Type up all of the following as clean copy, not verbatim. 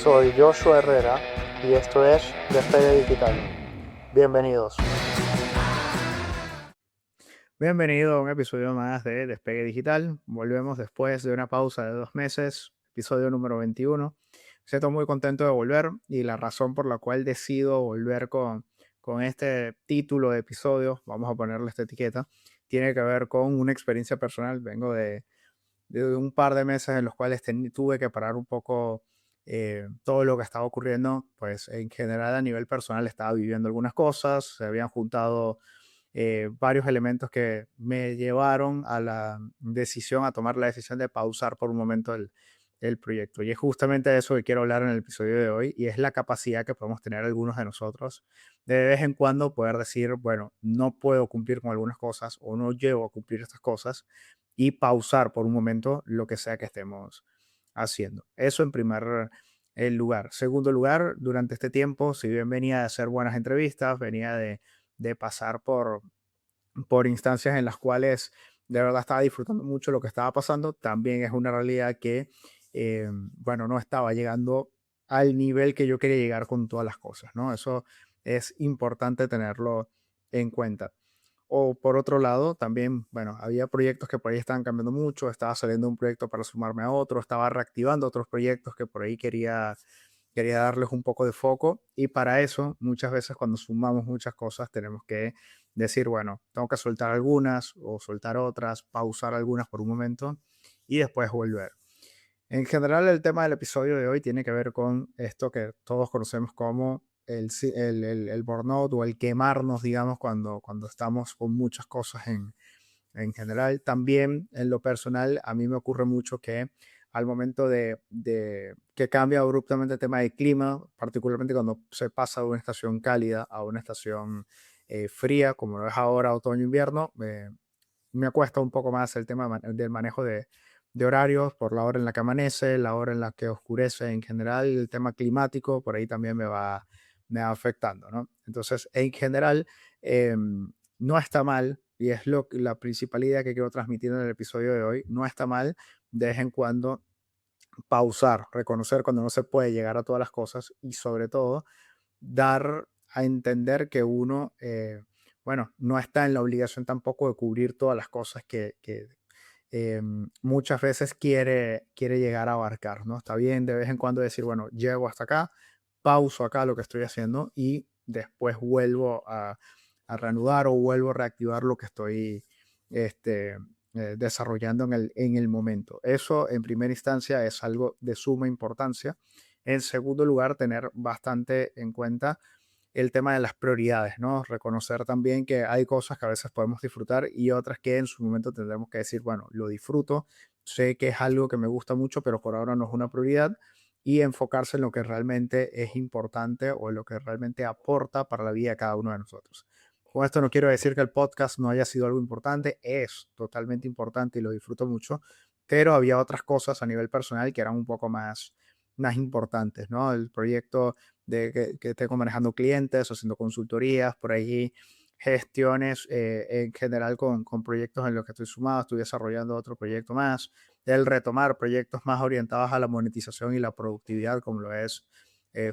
Soy Joshua Herrera y esto es Despegue Digital. Bienvenidos. Bienvenido a un episodio más de Despegue Digital. Volvemos después de una pausa de 2 meses, episodio número 21. Estoy muy contento de volver y la razón por la cual decido volver con este título de episodio, vamos a ponerle esta etiqueta, tiene que ver con una experiencia personal. Vengo de un par de meses en los cuales tuve que parar un poco todo lo que estaba ocurriendo. Pues en general a nivel personal estaba viviendo algunas cosas, se habían juntado varios elementos que me llevaron a a tomar la decisión de pausar por un momento el proyecto. Y es justamente de eso que quiero hablar en el episodio de hoy, y es la capacidad que podemos tener algunos de nosotros de vez en cuando poder decir, bueno, no puedo cumplir con algunas cosas o no llego a cumplir estas cosas, y pausar por un momento lo que sea que estemos haciendo. Eso en primer lugar. Segundo lugar, durante este tiempo, si bien venía de hacer buenas entrevistas, venía de pasar por instancias en las cuales de verdad estaba disfrutando mucho lo que estaba pasando, también es una realidad que, bueno, no estaba llegando al nivel que yo quería llegar con todas las cosas, ¿no? Eso es importante tenerlo en cuenta. O por otro lado, también, bueno, había proyectos que por ahí estaban cambiando mucho, estaba saliendo un proyecto para sumarme a otro, estaba reactivando otros proyectos que por ahí quería darles un poco de foco, y para eso muchas veces cuando sumamos muchas cosas tenemos que decir, bueno, tengo que soltar algunas o soltar otras, pausar algunas por un momento y después volver. En general, el tema del episodio de hoy tiene que ver con esto que todos conocemos como el burnout o el quemarnos, digamos, cuando estamos con muchas cosas en general. También en lo personal, a mí me ocurre mucho que al momento de que cambia abruptamente el tema del clima, particularmente cuando se pasa de una estación cálida a una estación fría, como lo es ahora otoño-invierno, me cuesta un poco más el tema del manejo de horarios por la hora en la que amanece, la hora en la que oscurece en general, el tema climático, por ahí también me va afectando, ¿no? Entonces, en general, no está mal, y es la principal idea que quiero transmitir en el episodio de hoy, no está mal de vez en cuando pausar, reconocer cuando no se puede llegar a todas las cosas y sobre todo dar a entender que uno, bueno, no está en la obligación tampoco de cubrir todas las cosas que muchas veces quiere llegar a abarcar, ¿no? Está bien de vez en cuando decir, bueno, llego hasta acá, pauso acá lo que estoy haciendo y después vuelvo a reanudar o vuelvo a reactivar lo que estoy este, desarrollando en el momento. Eso en primera instancia es algo de suma importancia. En segundo lugar, tener bastante en cuenta el tema de las prioridades, ¿no? Reconocer también que hay cosas que a veces podemos disfrutar y otras que en su momento tendremos que decir, bueno, lo disfruto, sé que es algo que me gusta mucho, pero por ahora no es una prioridad, y enfocarse en lo que realmente es importante o en lo que realmente aporta para la vida de cada uno de nosotros. Con esto no quiero decir que el podcast no haya sido algo importante, es totalmente importante y lo disfruto mucho, pero había otras cosas a nivel personal que eran un poco más importantes, ¿no? El proyecto que tengo manejando clientes, haciendo consultorías, por ahí gestiones en general con proyectos en los que estoy sumado, estoy desarrollando otro proyecto más, el retomar proyectos más orientados a la monetización y la productividad, como lo es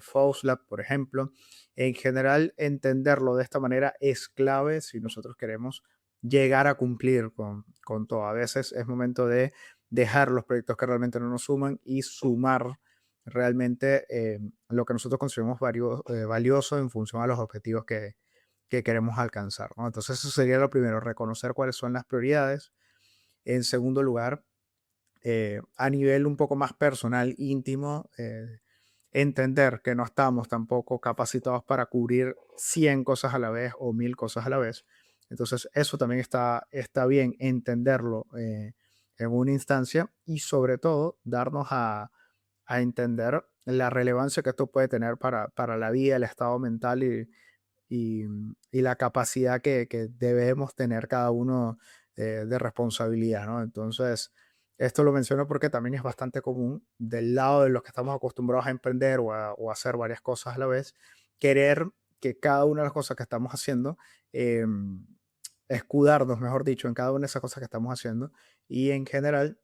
FOSLab, por ejemplo. En general, entenderlo de esta manera es clave si nosotros queremos llegar a cumplir con todo. A veces es momento de dejar los proyectos que realmente no nos suman y sumar realmente lo que nosotros consideramos valioso en función a los objetivos que queremos alcanzar, ¿no? Entonces eso sería lo primero, reconocer cuáles son las prioridades. En segundo lugar, a nivel un poco más personal, íntimo, entender que no estamos tampoco capacitados para cubrir 100 cosas a la vez o 1000 cosas a la vez. Entonces eso también está bien entenderlo en una instancia, y sobre todo darnos a entender la relevancia que esto puede tener para la vida, el estado mental y, y la capacidad que debemos tener cada uno de responsabilidad, ¿no? Entonces, esto lo menciono porque también es bastante común del lado de los que estamos acostumbrados a emprender o a hacer varias cosas a la vez, querer que cada una de las cosas que estamos haciendo, eh, escudarnos, mejor dicho, en cada una de esas cosas que estamos haciendo, y en general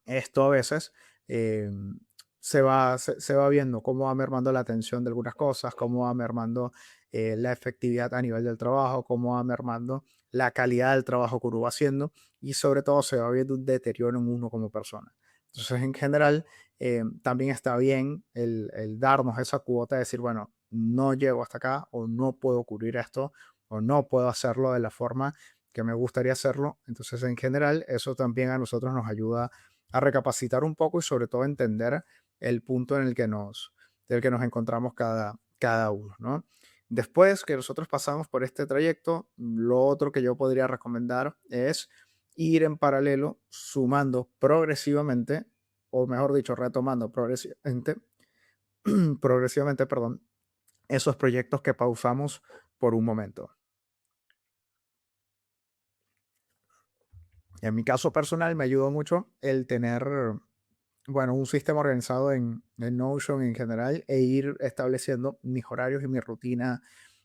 esto a veces eh, se va viendo cómo va mermando la atención de algunas cosas, cómo va mermando la efectividad a nivel del trabajo, cómo va mermando la calidad del trabajo que uno va haciendo y sobre todo se va viendo un deterioro en uno como persona. Entonces, en general, también está bien el darnos esa cuota de decir, bueno, no llego hasta acá o no puedo cubrir esto o no puedo hacerlo de la forma que me gustaría hacerlo. Entonces, en general, eso también a nosotros nos ayuda a recapacitar un poco y sobre todo entender el punto en el que del que nos encontramos cada uno, ¿no? Después que nosotros pasamos por este trayecto, lo otro que yo podría recomendar es ir en paralelo sumando progresivamente, o mejor dicho, retomando progresivamente, progresivamente, perdón, esos proyectos que pausamos por un momento. En mi caso personal me ayudó mucho el tener, bueno, un sistema organizado en Notion en general e ir estableciendo mis horarios y mi rutina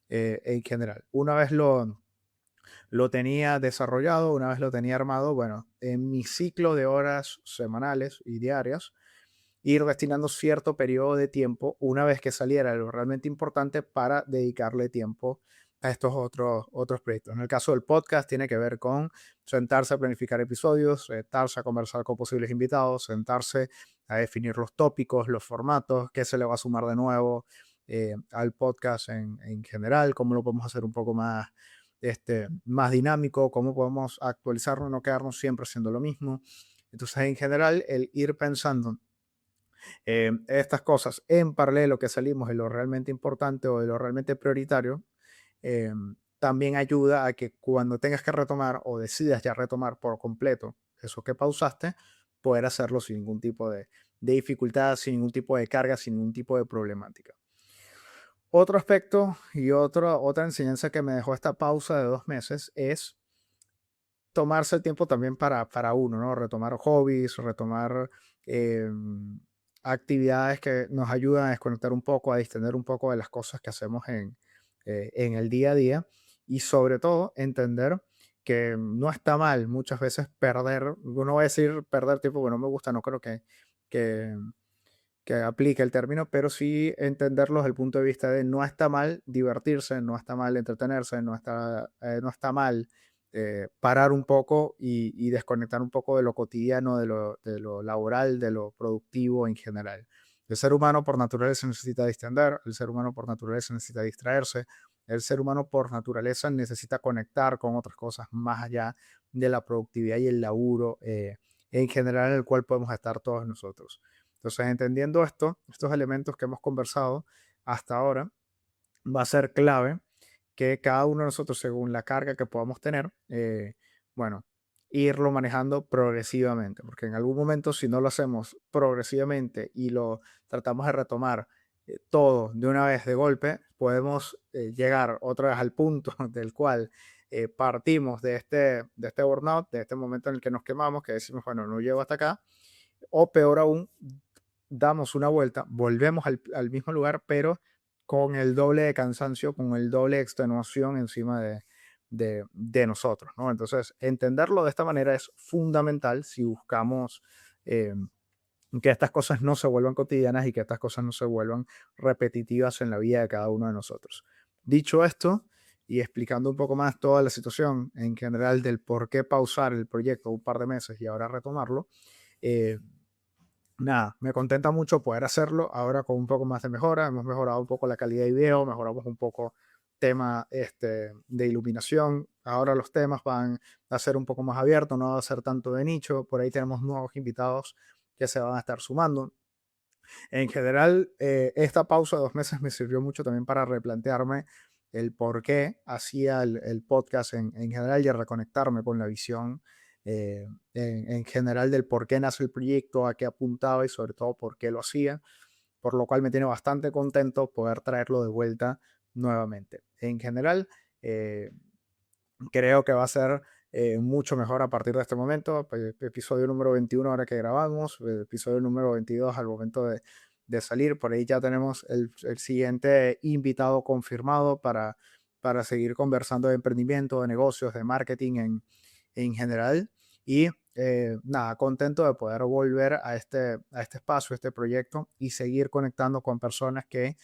en general. Una vez lo tenía desarrollado, una vez lo tenía armado, bueno, en mi ciclo de horas semanales y diarias, ir destinando cierto periodo de tiempo una vez que saliera lo realmente importante para dedicarle tiempo a estos otros proyectos. En el caso del podcast tiene que ver con sentarse a planificar episodios, sentarse a conversar con posibles invitados, sentarse a definir los tópicos, los formatos, qué se le va a sumar de nuevo al podcast en general, cómo lo podemos hacer un poco más, más dinámico, cómo podemos actualizarlo, no quedarnos siempre haciendo lo mismo. Entonces, en general, el ir pensando estas cosas en paralelo que salimos de lo realmente importante o de lo realmente prioritario, eh, también ayuda a que cuando tengas que retomar o decidas ya retomar por completo eso que pausaste, poder hacerlo sin ningún tipo de dificultad, sin ningún tipo de carga, sin ningún tipo de problemática. Otro aspecto y otra enseñanza que me dejó esta pausa de 2 meses es tomarse el tiempo también para uno, ¿no? Retomar hobbies, retomar eh, actividades que nos ayudan a desconectar un poco, a distender un poco de las cosas que hacemos en el día a día y sobre todo entender que no está mal muchas veces perder, uno va a decir perder tiempo, bueno, no me gusta, no creo que, que aplique el término, pero sí entenderlo desde el punto de vista de no está mal divertirse, no está mal entretenerse, no está mal parar un poco y desconectar un poco de lo cotidiano, de lo laboral, de lo productivo en general. El ser humano por naturaleza necesita distender, el ser humano por naturaleza necesita distraerse, el ser humano por naturaleza necesita conectar con otras cosas más allá de la productividad y el laburo en general en el cual podemos estar todos nosotros. Entonces, entendiendo esto, estos elementos que hemos conversado hasta ahora, va a ser clave que cada uno de nosotros, según la carga que podamos tener, bueno, irlo manejando progresivamente, porque en algún momento si no lo hacemos progresivamente y lo tratamos de retomar todo de una vez de golpe, podemos llegar otra vez al punto del cual partimos de este burnout, de este momento en el que nos quemamos, que decimos, bueno, no llego hasta acá, o peor aún, damos una vuelta, volvemos al mismo lugar, pero con el doble de cansancio, con el doble de extenuación encima de nosotros, ¿no? Entonces, entenderlo de esta manera es fundamental si buscamos eh, que estas cosas no se vuelvan cotidianas y que estas cosas no se vuelvan repetitivas en la vida de cada uno de nosotros. Dicho esto, y explicando un poco más toda la situación en general del por qué pausar el proyecto un par de meses y ahora retomarlo, eh, nada, me contenta mucho poder hacerlo ahora con un poco más de mejora. Hemos mejorado un poco la calidad de video, mejoramos un poco tema de iluminación. Ahora los temas van a ser un poco más abiertos, no va a ser tanto de nicho. Por ahí tenemos nuevos invitados que se van a estar sumando. En general, esta pausa de 2 meses me sirvió mucho también para replantearme el por qué hacía el podcast en general y a reconectarme con la visión en general del por qué nace el proyecto, a qué apuntaba y sobre todo por qué lo hacía, por lo cual me tiene bastante contento poder traerlo de vuelta nuevamente. En general, eh, creo que va a ser mucho mejor a partir de este momento. Episodio número 21 ahora que grabamos, episodio número 22 al momento de salir. Por ahí ya tenemos el siguiente invitado confirmado para seguir conversando de emprendimiento, de negocios, de marketing en general. Y nada, contento de poder volver a este espacio, a este proyecto y seguir conectando con personas que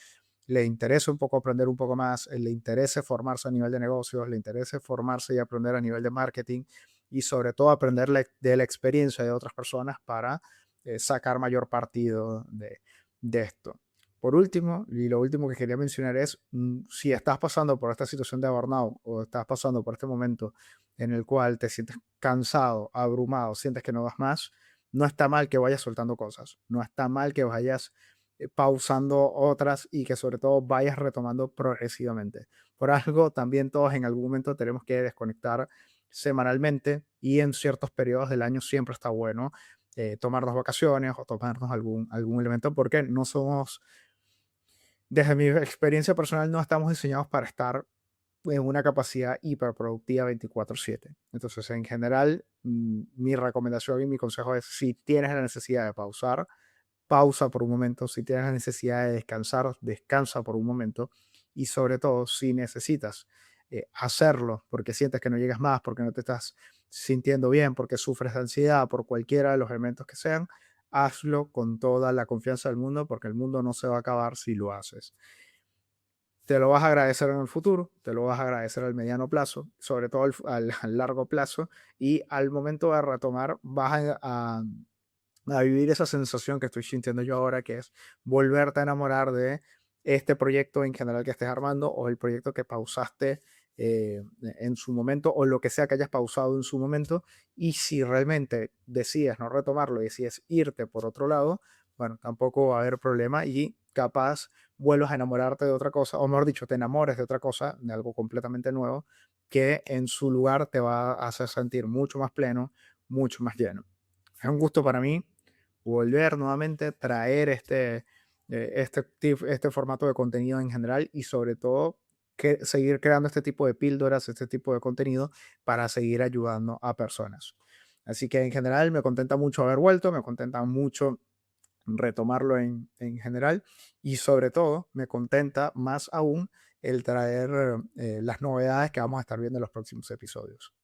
le interese un poco aprender un poco más, le interese formarse a nivel de negocios, le interese formarse y aprender a nivel de marketing y sobre todo aprender de la experiencia de otras personas para sacar mayor partido de esto. Por último, y lo último que quería mencionar es, si estás pasando por esta situación de burnout o estás pasando por este momento en el cual te sientes cansado, abrumado, sientes que no das más, no está mal que vayas soltando cosas, no está mal que vayas pausando otras y que sobre todo vayas retomando progresivamente. Por algo, también todos en algún momento tenemos que desconectar semanalmente y en ciertos periodos del año siempre está bueno tomarnos vacaciones o tomarnos algún elemento porque no somos, desde mi experiencia personal, no estamos diseñados para estar en una capacidad hiperproductiva 24/7. Entonces, en general, mi recomendación y mi consejo es, si tienes la necesidad de pausar, pausa por un momento. Si tienes la necesidad de descansar, descansa por un momento. Y sobre todo, si necesitas hacerlo porque sientes que no llegas más, porque no te estás sintiendo bien, porque sufres de ansiedad, por cualquiera de los elementos que sean, hazlo con toda la confianza del mundo, porque el mundo no se va a acabar si lo haces. Te lo vas a agradecer en el futuro, te lo vas a agradecer al mediano plazo, sobre todo al largo plazo, y al momento de retomar vas a vivir esa sensación que estoy sintiendo yo ahora, que es volverte a enamorar de este proyecto en general que estés armando o el proyecto que pausaste en su momento o lo que sea que hayas pausado en su momento. Y si realmente decides no retomarlo y decides irte por otro lado, bueno, tampoco va a haber problema y capaz vuelvas a enamorarte de otra cosa, o mejor dicho, te enamores de otra cosa, de algo completamente nuevo, que en su lugar te va a hacer sentir mucho más pleno, mucho más lleno. Es un gusto para mí volver nuevamente, traer este formato de contenido en general y sobre todo que seguir creando este tipo de píldoras, este tipo de contenido para seguir ayudando a personas. Así que en general me contenta mucho haber vuelto, me contenta mucho retomarlo en general y sobre todo me contenta más aún el traer las novedades que vamos a estar viendo en los próximos episodios.